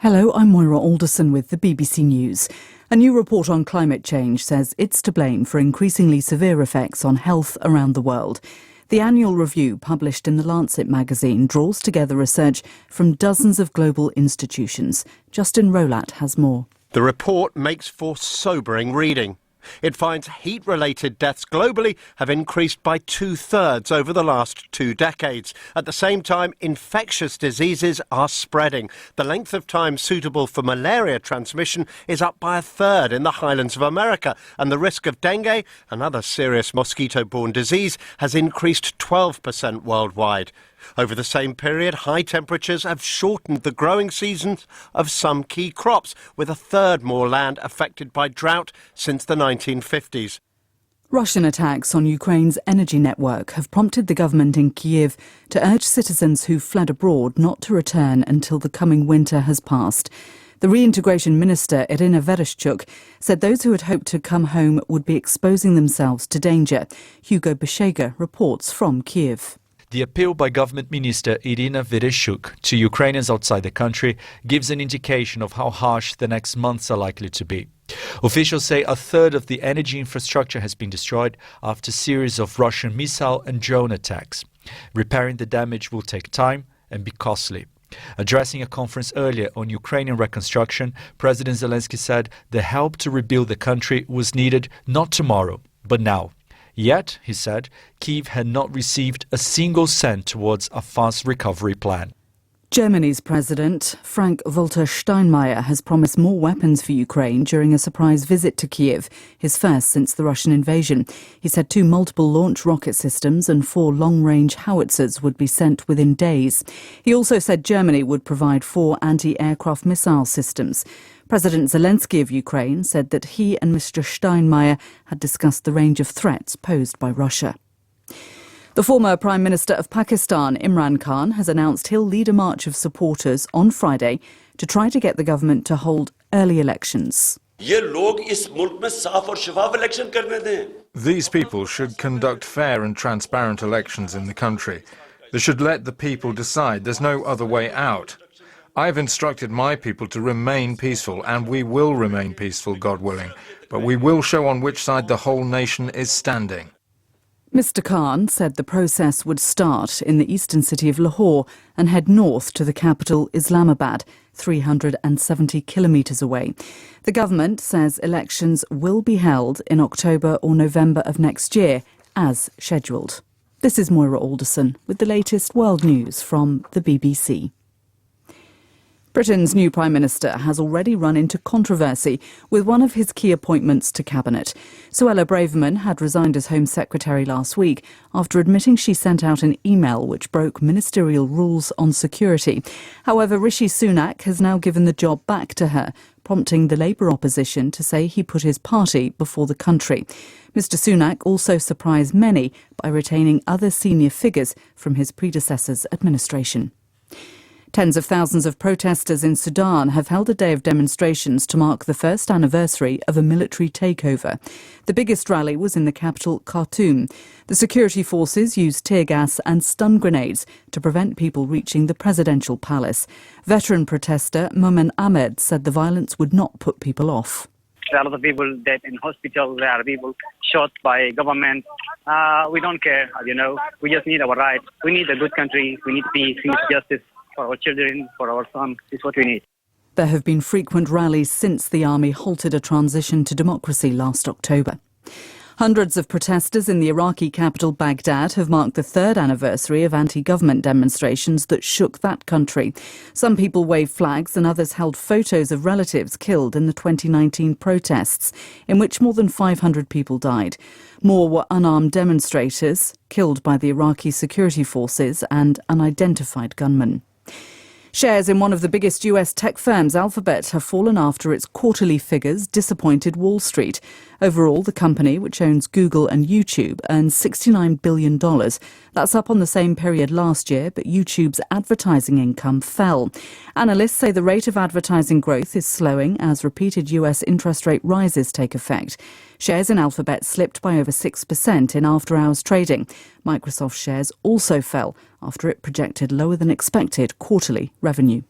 Hello, I'm Moira Alderson with the BBC News. A new report on climate change says it's to blame for increasingly severe effects on health around the world. The annual review, published in The Lancet magazine, draws together research from dozens of global institutions. Justin Rolat has more. The report makes for sobering reading. It finds heat-related deaths globally have increased by 2/3 over the last 2 decades. At the same time, infectious diseases are spreading. The length of time suitable for malaria transmission is up by 1/3 in the highlands of America, and the risk of dengue, another serious mosquito-borne disease, has increased 12% worldwide. Over the same period, high temperatures have shortened the growing seasons of some key crops, with 1/3 more land affected by drought since the 1950s. Russian attacks on Ukraine's energy network have prompted the government in Kyiv to urge citizens who fled abroad not to return until the coming winter has passed. The reintegration minister, Irina Vereshchuk, said those who had hoped to come home would be exposing themselves to danger. Hugo Beshega reports from Kyiv. The appeal by Government Minister Irina Vereshchuk to Ukrainians outside the country gives an indication of how harsh the next months are likely to be. Officials say 1/3 of the energy infrastructure has been destroyed after a series of Russian missile and drone attacks. Repairing the damage will take time and be costly. Addressing a conference earlier on Ukrainian reconstruction, President Zelensky said the help to rebuild the country was needed not tomorrow, but now. Yet, he said, Kyiv had not received a single cent towards a fast recovery plan. Germany's President, Frank-Walter Steinmeier, has promised more weapons for Ukraine during a surprise visit to Kyiv, his first since the Russian invasion. He said 2 multiple launch rocket systems and 4 long-range howitzers would be sent within days. He also said Germany would provide 4 anti-aircraft missile systems. President Zelensky of Ukraine said that he and Mr. Steinmeier had discussed the range of threats posed by Russia. The former Prime Minister of Pakistan, Imran Khan, has announced he'll lead a march of supporters on Friday to try to get the government to hold early elections. These people should conduct fair and transparent elections in the country. They should let the people decide. There's no other way out. I've instructed my people to remain peaceful, and we will remain peaceful, God willing. But we will show on which side the whole nation is standing. Mr. Khan said the process would start in the eastern city of Lahore and head north to the capital, Islamabad, 370 kilometres away. The government says elections will be held in October or November of next year, as scheduled. This is Moira Alderson with the latest world news from the BBC. Britain's new Prime Minister has already run into controversy with one of his key appointments to Cabinet. Suella Braverman had resigned as Home Secretary last week after admitting she sent out an email which broke ministerial rules on security. However, Rishi Sunak has now given the job back to her, prompting the Labour opposition to say he put his party before the country. Mr. Sunak also surprised many by retaining other senior figures from his predecessor's administration. Tens of thousands of protesters in Sudan have held a day of demonstrations to mark the first anniversary of a military takeover. The biggest rally was in the capital, Khartoum. The security forces used tear gas and stun grenades to prevent people reaching the presidential palace. Veteran protester Momen Ahmed said the violence would not put people off. A lot of people dead in hospitals, there are people shot by government. We don't care, we just need our rights. We need a good country, we need peace, we need justice. For our children, for our sons, is what we need. There have been frequent rallies since the army halted a transition to democracy last October. Hundreds of protesters in the Iraqi capital Baghdad have marked the 3rd anniversary of anti-government demonstrations that shook that country. Some people waved flags and others held photos of relatives killed in the 2019 protests, in which more than 500 people died. More were unarmed demonstrators killed by the Iraqi security forces and unidentified gunmen. Shares in one of the biggest US tech firms, Alphabet, have fallen after its quarterly figures disappointed Wall Street. Overall, the company, which owns Google and YouTube, earned $69 billion. That's up on the same period last year, but YouTube's advertising income fell. Analysts say the rate of advertising growth is slowing as repeated US interest rate rises take effect. Shares in Alphabet slipped by over 6% in after-hours trading. Microsoft shares also fell after it projected lower than expected quarterly revenue.